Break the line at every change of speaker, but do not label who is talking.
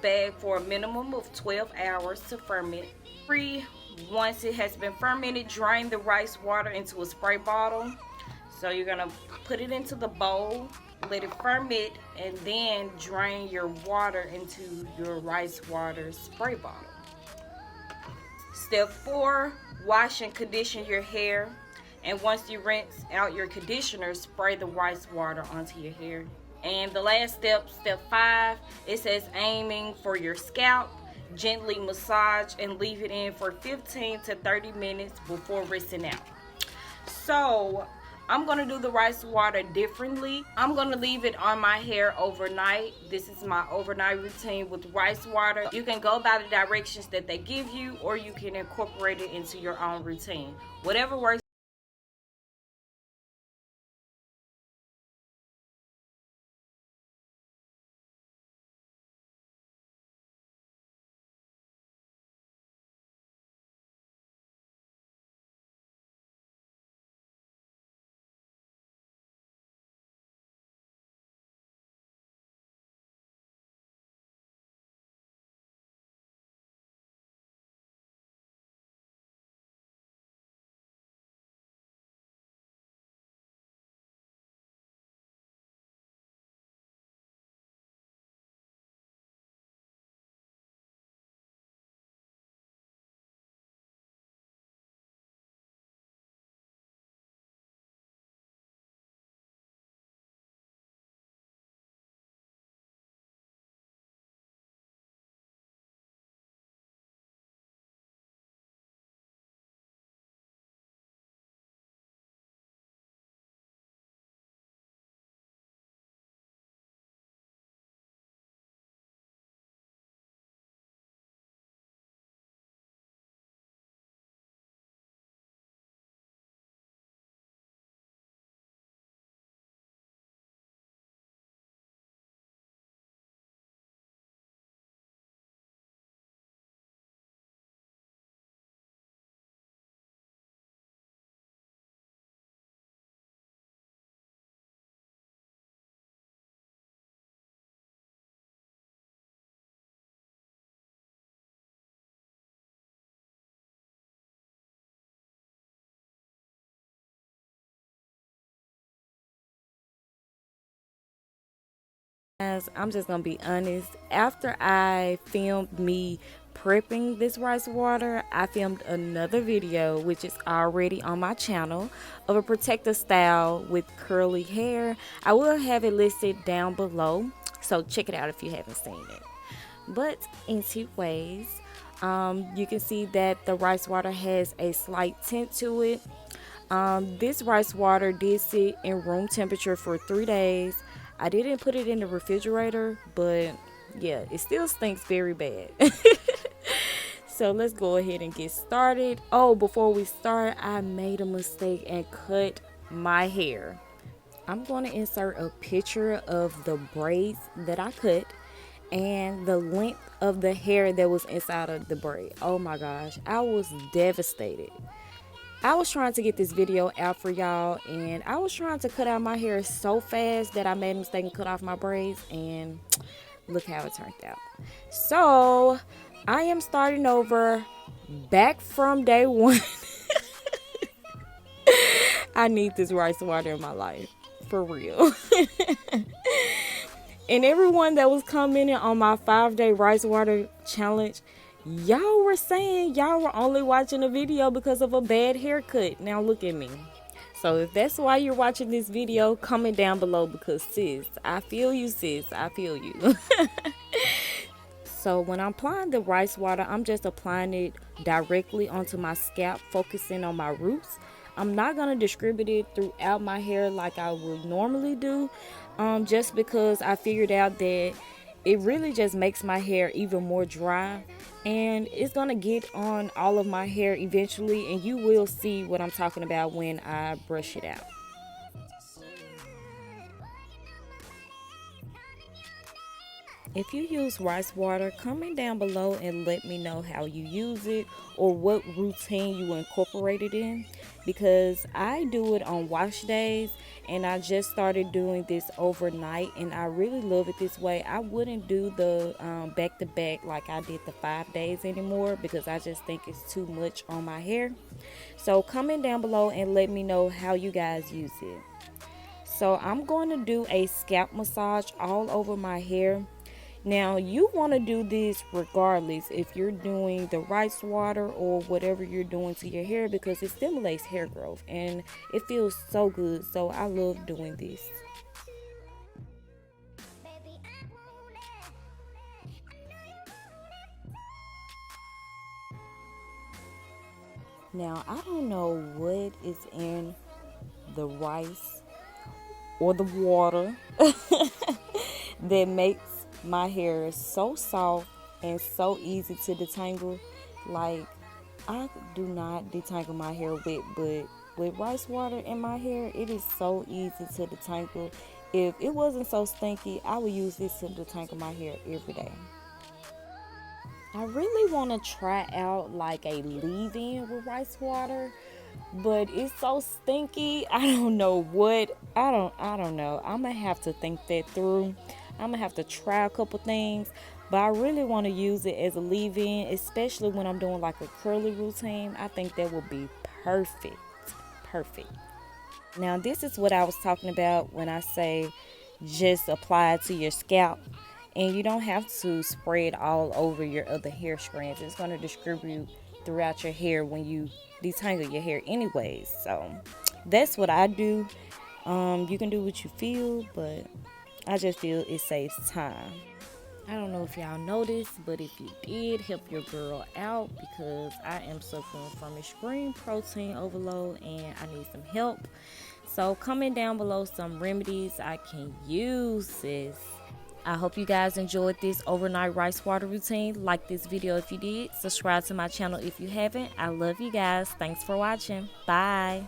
bag for a minimum of 12 hours to ferment. Once it has been fermented, drain the rice water into a spray bottle. So you're gonna put it into the bowl, let it ferment, and then drain your water into your rice water spray bottle. Step 4, wash and condition your hair. And once you rinse out your conditioner, spray the rice water onto your hair. And the last step, step 5, it says aiming for your scalp. Gently massage and leave it in for 15 to 30 minutes before rinsing out. So I'm going to do the rice water differently. I'm going to leave it on my hair overnight. This is my overnight routine with rice water. You can go by the directions that they give you, or you can incorporate it into your own routine. Whatever works. I'm just gonna be honest. After I filmed me prepping this rice water, I filmed another video which is already on my channel of a protective style with curly hair. I will have it listed down below, so check it out if you haven't seen it. But anyways, you can see that the rice water has a slight tint to it. This rice water did sit in room temperature for 3 days. I didn't put it in the refrigerator, but yeah, it still stinks very bad. So let's go ahead and get started. Oh, before we start, I made a mistake and cut my hair. I'm going to insert a picture of the braids that I cut and the length of the hair that was inside of the braid. Oh my gosh, I was devastated. I was trying to get this video out for y'all, and I was trying to cut out my hair so fast that I made a mistake and cut off my braids, and look how it turned out. So I am starting over, back from day one. I need this rice water in my life, for real. And everyone that was commenting on my 5-day rice water challenge, y'all were saying y'all were only watching a video because of a bad haircut. Now look at me. So if that's why you're watching this video, comment down below, because sis, I feel you, sis. I feel you. So when I'm applying the rice water, I'm just applying it directly onto my scalp, focusing on my roots. I'm not going to distribute it throughout my hair like I would normally do, just because I figured out that it really just makes my hair even more dry, and it's going to get on all of my hair eventually, and you will see what I'm talking about when I brush it out. If you use rice water, comment down below and let me know how you use it or what routine you incorporate it in, because I do it on wash days and I just started doing this overnight and I really love it this way. I wouldn't do the back to back like I did the 5 days anymore because I just think it's too much on my hair. So comment down below and let me know how you guys use it. So I'm going to do a scalp massage all over my hair. Now, you want to do this regardless if you're doing the rice water or whatever you're doing to your hair, because it stimulates hair growth and it feels so good. So I love doing this. Now, I don't know what is in the rice or the water that makes my hair so soft and so easy to detangle. Like, I do not detangle my hair wet, but with rice water in my hair, it is so easy to detangle. If it wasn't so stinky, I would use this to detangle my hair every day. I really want to try out like a leave-in with rice water, but it's so stinky. I don't know what. I don't know. I'm gonna have to think that through. I'm gonna have to try a couple things, but I really want to use it as a leave-in, especially when I'm doing like a curly routine. I think that will be perfect. Perfect. Now, this is what I was talking about when I say just apply it to your scalp. And you don't have to spray it all over your other hair strands. It's going to distribute throughout your hair when you detangle your hair anyways. So that's what I do. You can do what you feel, but I just feel it saves time. I don't know if y'all noticed, but if you did, help your girl out, because I am suffering from extreme protein overload and I need some help. So comment down below some remedies I can use, sis. I hope you guys enjoyed this overnight rice water routine. Like this video if you did. Subscribe to my channel if you haven't. I love you guys. Thanks for watching. Bye.